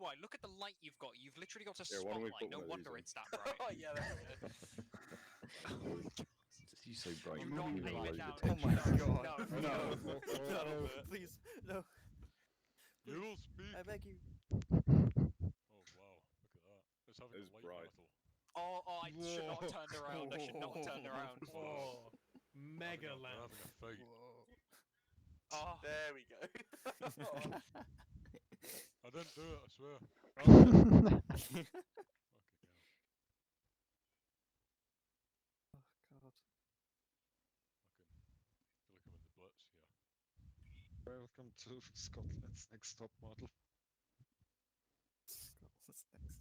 why. Look at the light you've got. You've literally got a Here, why don't we spotlight. put No one of wonder these it's that bright. Oh yeah, there we go. You so bright. I'm You not wouldn't even paying like the attention. Oh my texture. god. No, No, no. no, please, no. You will speak. I beg you. Oh wow, look at that. Let's have a It's light bright. battle. Oh, I should not have turned around. I should not have turned around. Oh, mega We're lamp. having a fight. Oh, There we go. I didn't do it, I swear. Fucking hell. Oh god. Fucking looking at the blitz here. Welcome to Scotland's next top model.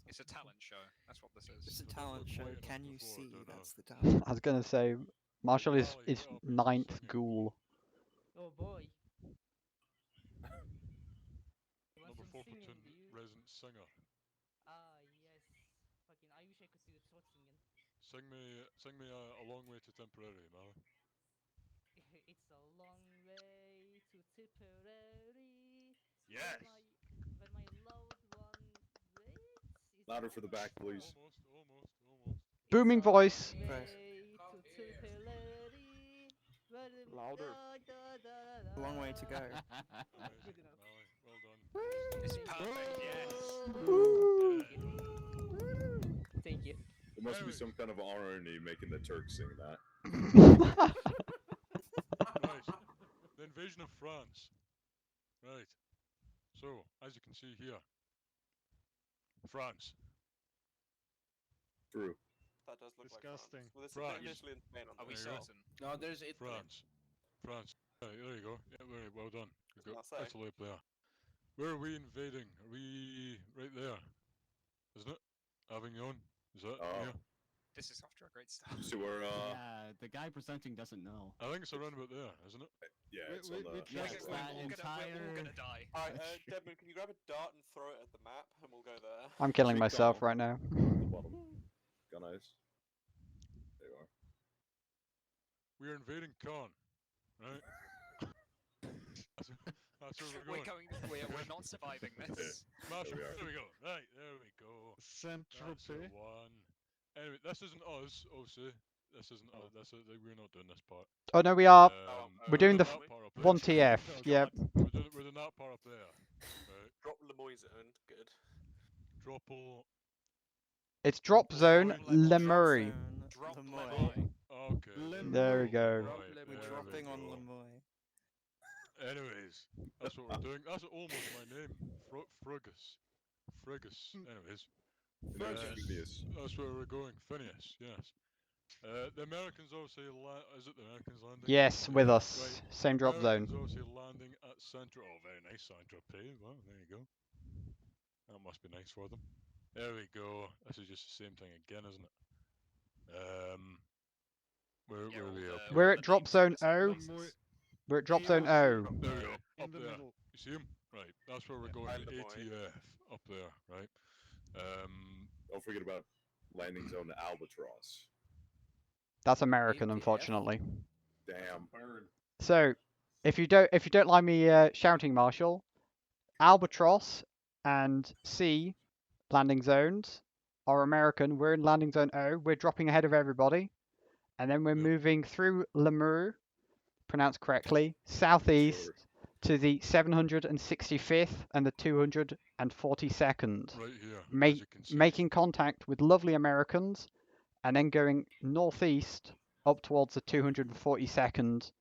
it's a talent show. That's what this is. It's a I don't talent look show. white enough Can you before, see? don't That's I? the talent. I was gonna say, Marshall is Valley, get up and 9th sing it. ghoul. Oh boy. You want Number some 4 singing, platoon do you? resident singer. Ah, yes. Fucking, I wish I could see the throat singing. Sing me a long way to Tipperary, Mally. It's a long way to Tipperary. Yes. When my loved one waits. Is Louder that for the what back, it's please. called? Almost. Booming It's a voice. long Right. way to Tipperary. Louder. A Long way to go. Nice, Good enough. Mally, well done. It's perfect, yes. Thank you. There must be Anyways. some kind of irony making the Turks sing that. Right. The invasion of France. Right. So, as you can see here, France. True. That does look Disgusting. like France. Well, this France. is initially in Spain on Are we There you go. certain? No, there's Italy. France. There you go. Yeah, very well done. Good go. I'll say. Excellent there. Where are we invading? Are we right there? Isn't it? Avignon? Is that Oh. here? This is off to a great start. So we're Yeah, the guy presenting doesn't know. I think it's around about there, isn't it? yeah, it's we- on the we We're, Yes, Next we're, that all entire... gonna die. Alright, Deadman, can you grab a dart and throw it at the map, and we'll go there. I'm killing Sweet myself Donald. right now. the bottom. Gun eyes. There you are. We are invading Caen, right? That's where we're We're going. we're not surviving this. Marshall, There we are. there we go. Right, there we go. Saint That's the Tropez. one. Anyway, this isn't us, obviously. This isn't us. We're not doing this part. Oh no, we are. We're doing the that part up there. 1 TF. Oh, Yep. We're doing that part up there. Right. Drop Lemoyne zone. Good. Dropple. It's drop zone Lemury. Drop Lemoyne. Okay. There we go. Right, We're there we dropping on go. Lemoyne. Anyways, that's what we're doing. That's almost my name. Frigus. Anyways. Phineas. That's where we're going. Phineas, yes. The Americans obviously is it the Americans landing? Yes, with us. Right. Same drop zone. Americans obviously landing at Central. Oh, very nice, Saint-Tropez. Well, there you go. That must be nice for them. There we go. This is just the same thing again, isn't it? Where Yeah, are all we the- up? We're all at the drop names zone of the O. places. We're at drop zone O. There we go. In Up the there. middle. You see him? Right. That's where we're going. Behind The the boy. ATF up there, right? Don't forget about landing zone Albatross. That's American, ATF? unfortunately. Damn. So, if you don't like me shouting, Marshall, Albatross and C landing zones are American. We're in landing zone O. We're dropping ahead of everybody, and then we're Yep. moving through Lemur, pronounced correctly, southeast to the 765th and the 242nd, Right here. Ma- as you can see. making contact with lovely Americans, and then going northeast up towards the 242nd,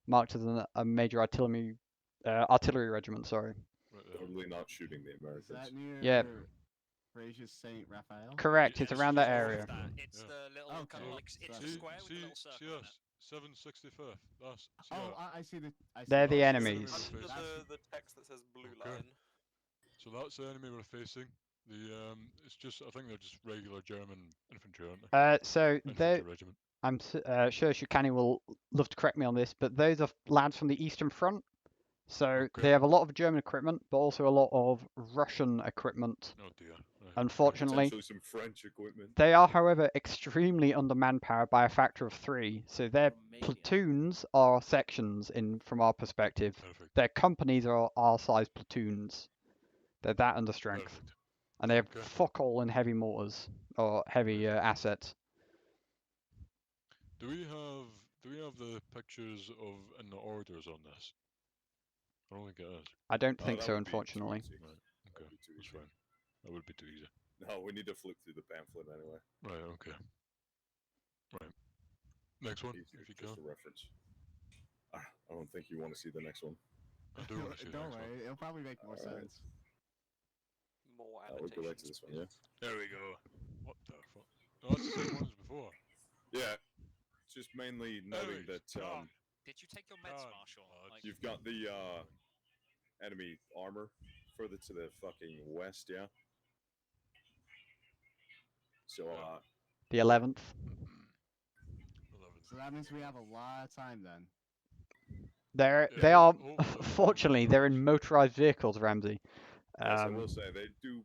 marked as a major artillery regiment. Sorry. Right there. Totally not shooting the Is Americans. that near Yep. Frasier St. Raphael? Correct. It's It's around that just All area. of that. It's Yeah. the little kind Okay. of like it's a See, square with a little circle in it. us, 765th. That's Oh, I see the... I see They're the that's enemies. we're Under facing. the text that says blue Okay. line. So that's the enemy we're facing. The it's just I think they're just regular German infantry, aren't they? So Infantry regiment. I'm sure Shukani will love to correct me on this, but those are lads from the Eastern Front. So Okay. they have a lot of German equipment, but also a lot of Russian equipment. Oh dear. Right. Unfortunately, Potentially some French equipment. they are, however, extremely under manpower by a factor of 3. So their Romanian. platoons are sections from our perspective. Perfect. Their companies are our size platoons. They're that under strength. Perfect. and they have Okay. fuck all in heavy mortars or heavy assets. Do we have the pictures of in the orders on this? I don't think it is. I don't Oh, think that so, would be too unfortunately. easy. Right. Okay. That'd be too That's easy. fine. That would be too easy. No, we need to flip through the pamphlet anyway. Right. Okay. Right. Next one, Easier, if you just can. a reference. I don't think you want to see the next one. I do want to see the Don't next one. worry, it'll probably make more Alright. sense. More We'll go back to annotations. this one, yeah? There we go. What the fuck? Oh, that's the same one as before. Yeah. Just mainly noting Anyways, that Did you take your meds, God, Marshall? Like, you've got the enemy armor further to the fucking west, yeah? So, The 11th. 11. So that means we have a lot of time then. They Yeah, are, hopefully fortunately, they're in motorized vehicles, Ramsey. yes, I will say, they do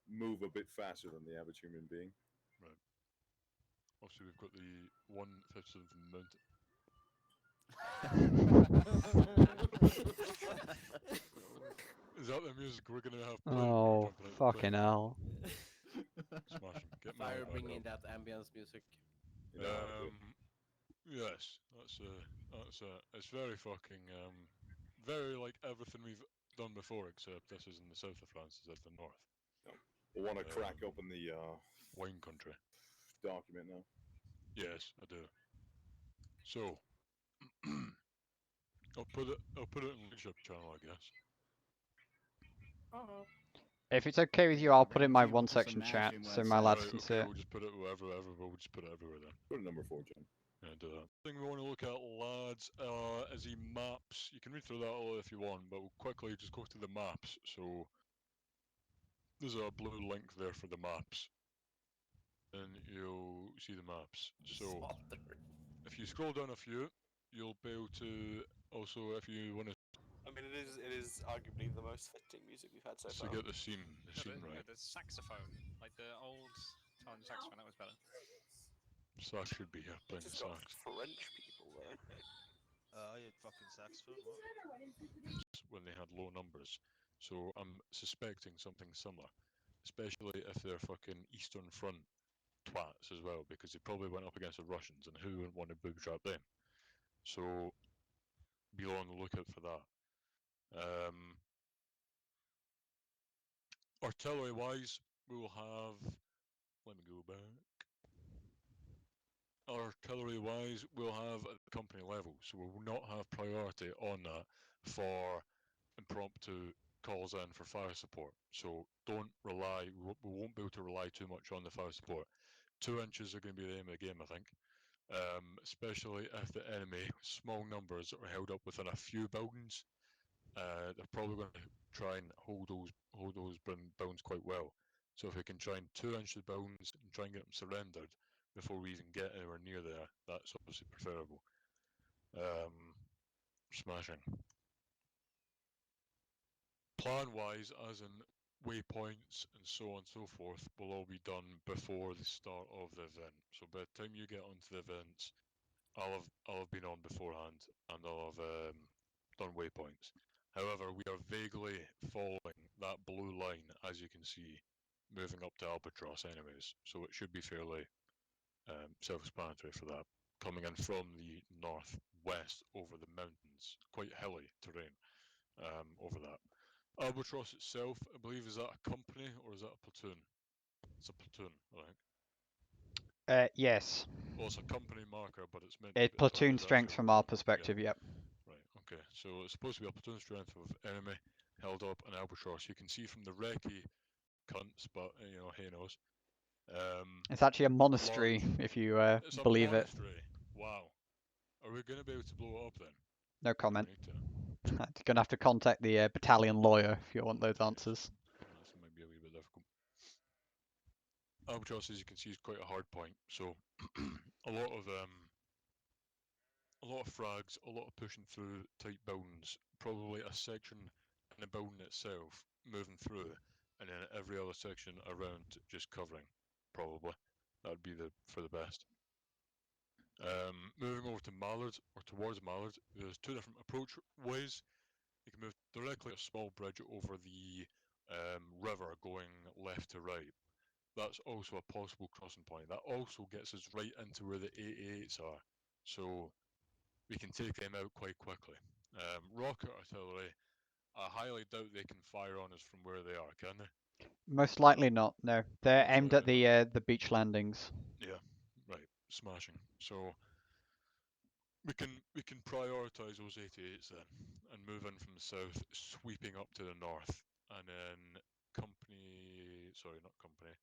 move a bit faster than the average human being. Right. Obviously, we've got the 1/57th Mountain. Is that the music we're gonna have playing? when we're Oh, jumping out the fucking plane? hell. Smashing. Get my Fire iPad bringing out. that ambience music. You know how to do it. Yes, it's very fucking very like everything we've done before, except this is in the south of France, is at the north. We want to crack Um, open the Wine country. document now. Yes, I do. So, I'll put it in the leadership channel, I guess. If it's okay with you, I'll We're put in gonna my keep one just section chat imagine so what my it lads says. can Right, see okay, it. we'll just put it wherever, we'll just put it everywhere then. Go to number 4, John. Yeah, do that. Thing we want to look at, lads, is the maps. You can read through that all if you want, but we'll quickly just go to the maps. So, there's a blue link there for the maps. And you'll see the maps. So, if you scroll down a few, you'll be able to also, if you want to I mean, it is arguably the most fitting music we've had so far. get the scene right. the saxophone, like the old time saxophone, that was better. Sax should be here playing the Just got sax. French people there. I had fucking saxophone. What? When they had low numbers. So I'm suspecting something similar, especially if they're fucking Eastern Front twats as well, because they probably went up against the Russians, and who wouldn't want to booby trap them? So be on the lookout for that. Artillery wise, we will have. Let me go back. Artillery wise, we'll have at the company level, so we will not have priority on that for impromptu calls in for fire support. So don't rely, we won't be able to rely too much on the fire support. 2 inches are going to be the aim of the game, I think. Especially if the enemy, small numbers, are held up within a few buildings. They're probably going to try and hold those buildings quite well. So if we can try and 2 inch the buildings and try and get them surrendered before we even get anywhere near there, that's obviously preferable. Smashing. Plan-wise, as in waypoints and so on and so forth, will all be done before the start of the event. So by the time you get onto the events, I'll have been on beforehand, and I'll have done waypoints. However, we are vaguely following that blue line, as you can see, moving up to Albatross anyways, so it should be fairly self-explanatory for that. Coming in from the northwest over the mountains, quite hilly terrain over that. Albatross itself, I believe, is that a company or is that a platoon? It's a platoon, I think. Yes. Well, it's a company marker, but it's meant It's to be. So platoon it is strength actually a from our platoon. perspective, yep. Right, okay. So it's supposed to be a platoon strength of enemy held up in Albatross. You can see from the recce cunts, but you know, hey knows. It's actually a monastery, Large. if you It's a believe it. monastery. Wow. Are we going to be able to blow it up then? No comment. We need to. You're going to have to contact the battalion lawyer if you want those answers. This might be a wee bit difficult. Albatross, as you can see, is quite a hard point. So a lot of frags, a lot of pushing through tight buildings. Probably a section in the building itself moving through, and then every other section around just covering. Probably that would be for the best. Moving over to Mallard or towards Mallard, there's 2 different approach ways. You can move directly a small bridge over the river going left to right. That's also a possible crossing point. That also gets us right into where the 88s are, so we can take them out quite quickly. Rocket artillery, I highly doubt they can fire on us from where they are, can they? Most likely not. No, they're Most aimed at likely the beach landings. Yeah, right, smashing. So we can prioritise those 88s then, and move in from the south, sweeping up to the north, and then not company,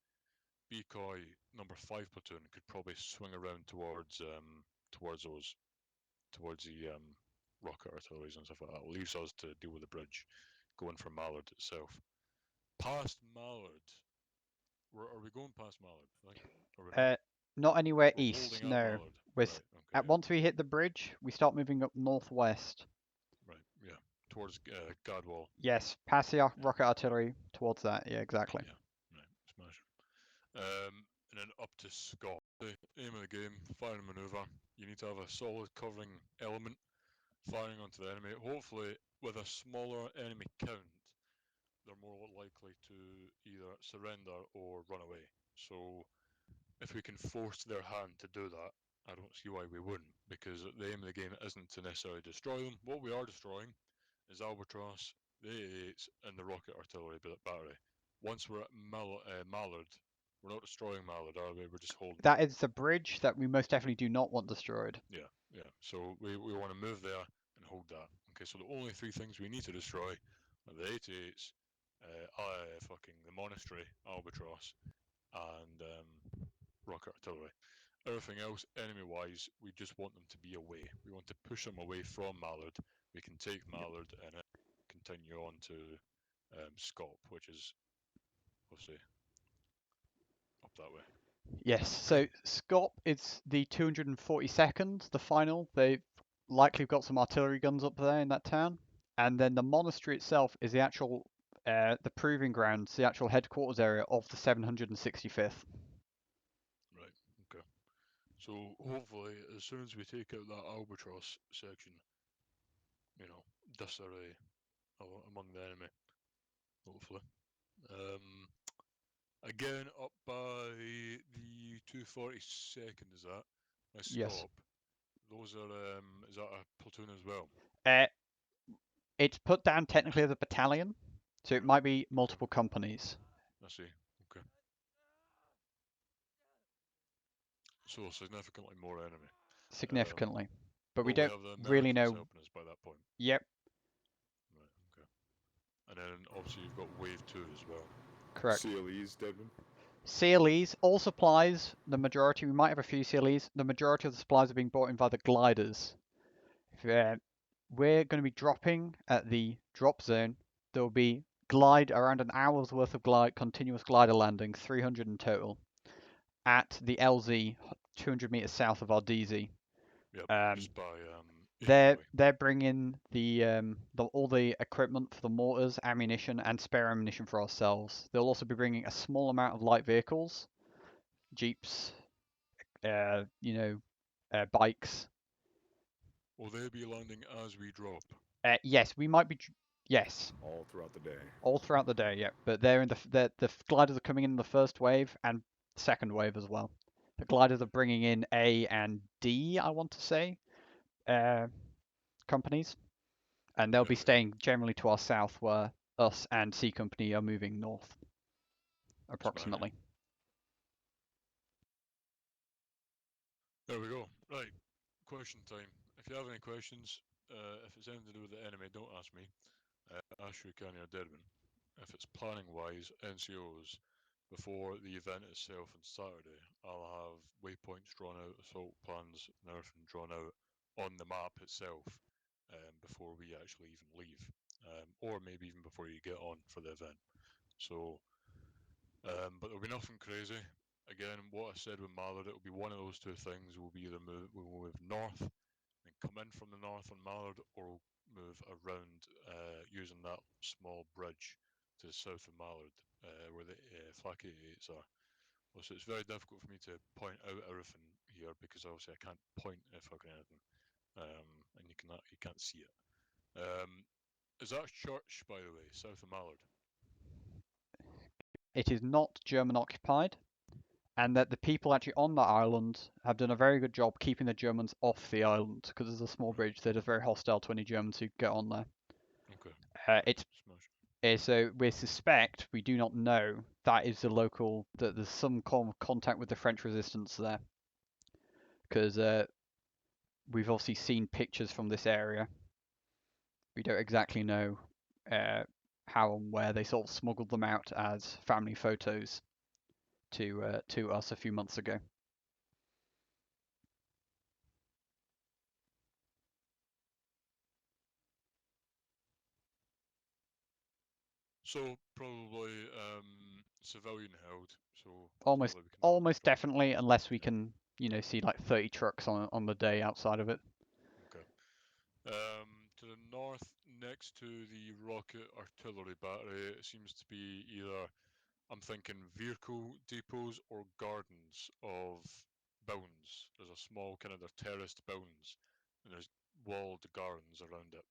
Decoy number 5 platoon could probably swing around towards those, towards the rocket artilleries and stuff like that. Leaves us to deal with the bridge, going for Mallard itself. Past Mallard, are we going past Mallard? Are we not? Not anywhere We're east. holding at No. Mallard. We're Right. Okay. once we hit the bridge, we start moving up northwest. Right. Yeah. Towards Gadwall. Yes, past the rocket artillery towards that. Yeah, exactly. Yeah. Right. Smash it. And then up to Scott. The aim of the game, fire and manoeuvre. You need to have a solid covering element firing onto the enemy. Hopefully, with a smaller enemy count, they're more likely to either surrender or run away. So, if we can force their hand to do that, I don't see why we wouldn't, because the aim of the game isn't to necessarily destroy them. What we are destroying is Albatross, the 88s, and the rocket artillery battery. Once we're at Mallard, we're not destroying Mallard, are we? We're just holding. That is the bridge that we most definitely do not want destroyed. Yeah, yeah. So we want to move there and hold that. Okay, so the only 3 things we need to destroy are the 88s, the monastery, Albatross, and rocket artillery. Everything else, enemy-wise, we just want them to be away. We want to push them away from Mallard. We can take Mallard and continue on to Scop, which is obviously up that way. Yes, so Scop is the 242nd, the final. They've likely got some artillery guns up there in that town. And then the monastery itself is the actual, the proving grounds, the actual headquarters area of the 765th. Right, okay. So hopefully, as soon as we take out that Albatross section, disarray among the enemy, hopefully. Again, up by the 242nd, is that? My Scop. Yes. Those are, is that a platoon as well? It's put down technically as a battalion, so it might be multiple companies. I see, okay. So significantly more enemy. Significantly. But we Will don't have the really Americans know. helping us by that point. Yep, Right, okay. And then obviously you've got wave 2 as well. correct. CLEs, Deadman. CLEs, all supplies, the majority, we might have a few CLEs, the majority of the supplies are being brought in by the gliders. We're going to be dropping at the drop zone. There will be around an hour's worth of continuous glider landings, 300 in total, at the LZ, 200 meters south of our DZ. Yep, just by They're bringing all the equipment for the mortars, ammunition, and spare ammunition for ourselves. They'll also be bringing a small amount of light vehicles, jeeps, bikes. Will they be landing as we drop? Yes, we might be. Yes. All throughout the day. All throughout the day, yeah. But they're in the gliders are coming in the first wave and second wave as well. The gliders are bringing in A and D, I want to say, companies, and they'll be staying generally to our south, where us and C Company are moving north, approximately. There we go. Right, question time. If you have any questions, if it's anything to do with the enemy, don't ask me. Ask Shurikani or Deadman. If it's planning-wise, NCOs, before the event itself on Saturday, I'll have waypoints drawn out, assault plans, and everything drawn out on the map itself before we actually even leave, or maybe even before you get on for the event. So, but there'll be nothing crazy. Again, what I said with Mallard, it'll be one of those 2 things. We'll move north and come in from the north on Mallard, or move around using that small bridge to the south of Mallard, where the flak 88s are. So it's very difficult for me to point out everything here, because obviously I can't point at fucking anything, and you can't see it. Is that church, by the way, south of Mallard? it is not German occupied, and that the people actually on that island have done a very good job keeping the Germans off the island because there's a small bridge that is very hostile to any Germans who get on there. Okay. It's Smash. so we suspect, we do not know, that is the local, that there's some contact with the French resistance there. Because we've obviously seen pictures from this area. We don't exactly know how and where they sort of smuggled them out as family photos to us a few months ago. So probably civilian held. So Almost hopefully we can almost definitely, unless we can, you know, see like 30 trucks on the day outside of it. Okay. To the north, next to the rocket artillery battery, it seems to be either, I'm thinking, vehicle depots or gardens of buildings. There's a small kind of, they're terraced buildings, and there's walled gardens around it.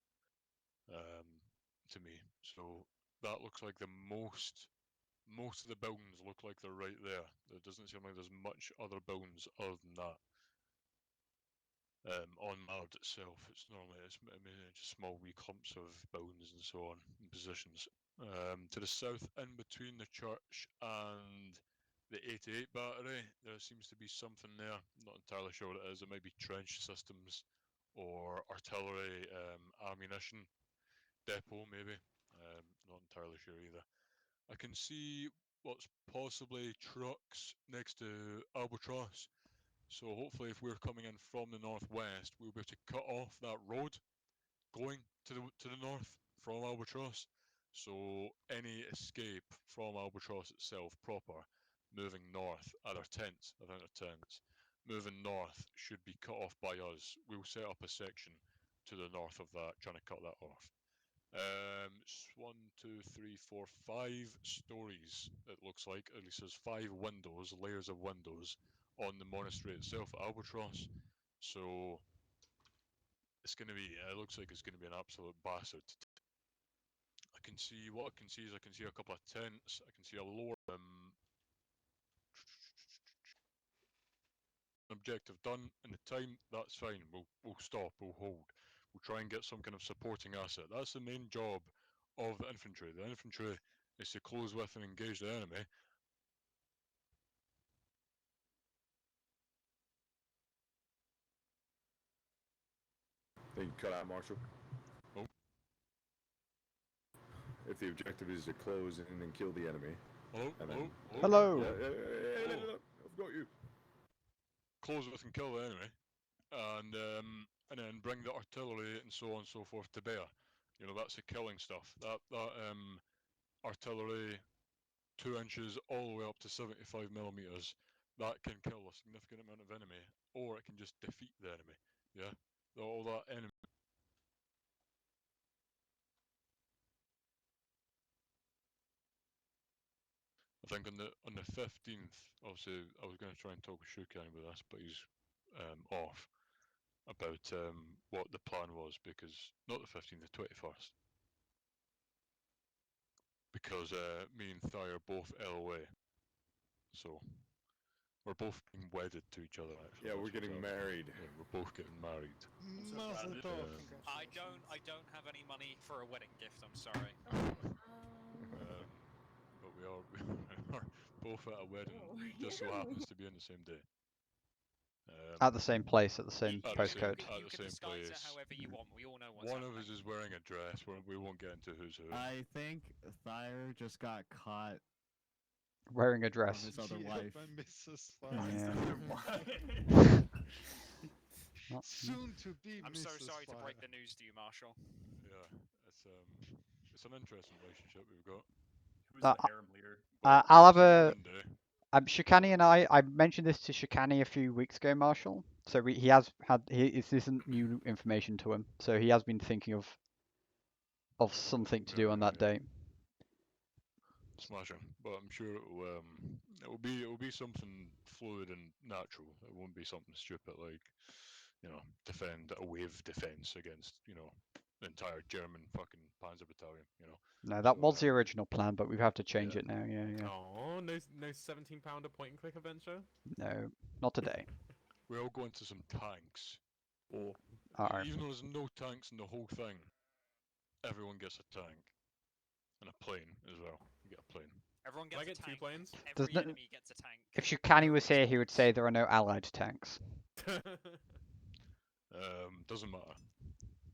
To me, so that looks like the most of the buildings look like they're right there. There doesn't seem like there's much other buildings other than that. On Mard itself, it's normally just small wee clumps of buildings and so on, and positions. To the south, in between the church and the 88 battery, there seems to be something there. I'm not entirely sure what it is. It might be trench systems or artillery ammunition depot, maybe. Not entirely sure either. I can see what's possibly trucks next to Albatross. So hopefully if we're coming in from the northwest, we'll be able to cut off that road going to the north from Albatross. So any escape from Albatross itself proper, moving north, I think they're tents, moving north should be cut off by us. We'll set up a section to the north of that, trying to cut that off. It's 1, 2, 3, 4, 5 stories. It looks like at least there's 5 windows, layers of windows on the monastery itself, Albatross. So it's going to be. It looks like it's going to be an absolute bastard. I can see a couple of tents. I can see a lower objective done in the time. That's fine. We'll stop. We'll hold. We'll try and get some kind of supporting asset. That's the main job of the infantry. The infantry is to close with and engage the enemy. Then you cut out Marshall. Oh. If the objective is to close in and kill the enemy. Hello? And then, Hello. Yeah, I've got you. Close with and kill the enemy, and then bring the artillery and so on and so forth to bear. You know, that's the killing stuff. That artillery, 2 inches all the way up to 75 millimeters, that can kill a significant amount of enemy, or it can just defeat the enemy. Yeah, all that enemy. I think on the 15th, obviously, I was going to try and talk with Shukan with us, but he's off. About what the plan was, because not the 15th, the 21st. Because me and Thai are both LOA, so we're both being wedded to each other. Actually, Yeah, we're getting married. Yeah, we're both getting married. I don't have any money for a wedding gift. I'm sorry. But we are both at a wedding. Just so happens to be on the same day. At the same place, at the same postcode. You can disguise it however you want. We all know what's One happening. of us is wearing a dress. We won't get into who's who. I think Thyre just got caught Wearing a dress. from his other wife. Soon to be. I'm so sorry to break the news to you, Marshall. Yeah, it's an interesting relationship we've got. Who's the harem leader? I'll have a. Shikani and I mentioned this to Shikani a few weeks ago, Marshall. So he has had. This isn't new information to him. So he has been thinking of something to do on that day. Smashing, but I'm sure it'll be something fluid and natural. It won't be something stupid like, defend a wave defense against, the entire German fucking Panzer battalion, you know. No, that So, was the original plan, but we have to change yeah. it now. Yeah, yeah. Oh, no 17-pounder point and click adventure. No, not today. We're all going to some tanks. Or Alright. Even though there's no tanks in the whole thing, everyone gets a tank. And a plane as well. You get a plane. Everyone Can I gets get a tank. 2 planes? There's Every no- enemy gets a tank. If Shukani was No here, he would say response. there are no allied tanks. Doesn't matter.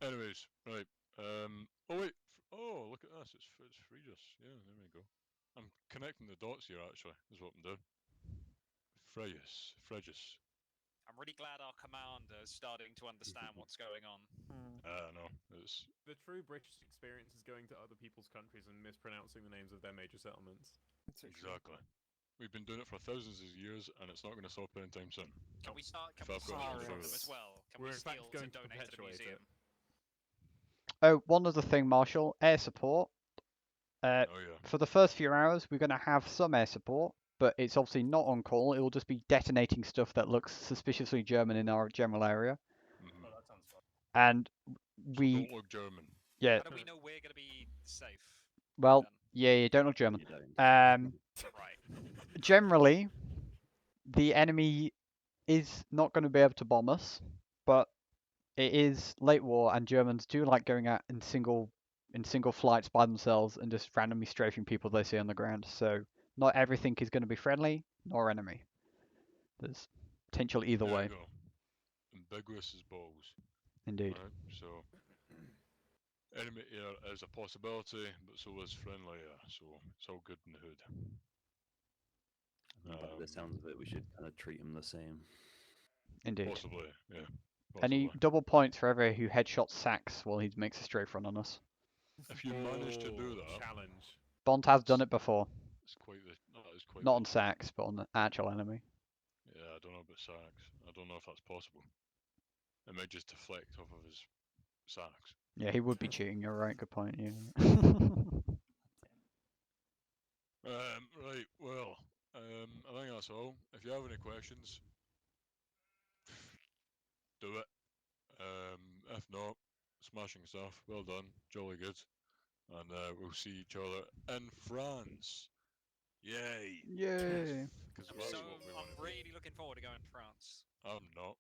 Anyways, right. Oh wait. Oh, look at this. It's Frejus. Yeah, there we go. I'm connecting the dots here. Actually, is what I'm doing. Frejus. I'm really glad our commander is starting to understand what's going on. No, it's The true British experience is going to other people's countries and mispronouncing the names of their major settlements. exactly. We've been doing it for thousands of years, and it's not going to stop anytime soon. Can we start? Can If we I've got steal it from through them it. as well? Can We're we in fact steal going to to donate to the perpetuate museum? Oh, one other thing, Marshall. Air support. Oh yeah. For the first few hours, we're going to have some air support, but it's obviously not on call. It will just be detonating stuff that looks suspiciously German in our general area. Mm-hmm. oh, that sounds fun. And So we, don't look German. yeah, How do we know we're going to be safe? well, then? yeah, you don't look German. You don't. Right. Generally, the enemy is not going to be able to bomb us, but it is late war, and Germans do like going out in single flights by themselves and just randomly strafing people they see on the ground. So not everything is going to be friendly nor enemy. There's potential either There way. you go. Ambiguous as balls. Indeed. Right. So enemy air is a possibility, but so is friendly air. So it's all good in the hood. By the sounds of it, we should kind of treat them the same. Indeed. Possibly, yeah. Any Possibly. double points for every who headshots Sachs while he makes a strafe run on us. If you manage to do Oh, that, challenge. Bond has done it before. it's quite the. That is quite. Not the on Sachs, but on the actual enemy. Yeah, I don't know about sacks. I don't know if that's possible. It might just deflect off of his sacks. Yeah, he would be cheating. You're right. Good point. Yeah. Right. Well, I think that's all. If you have any questions, do it. If not, smashing stuff. Well done. Jolly good. And we'll see each other in France. Yay! Yay! Because I'm that's what we want I'm to do. really looking forward to going to France. I'm not.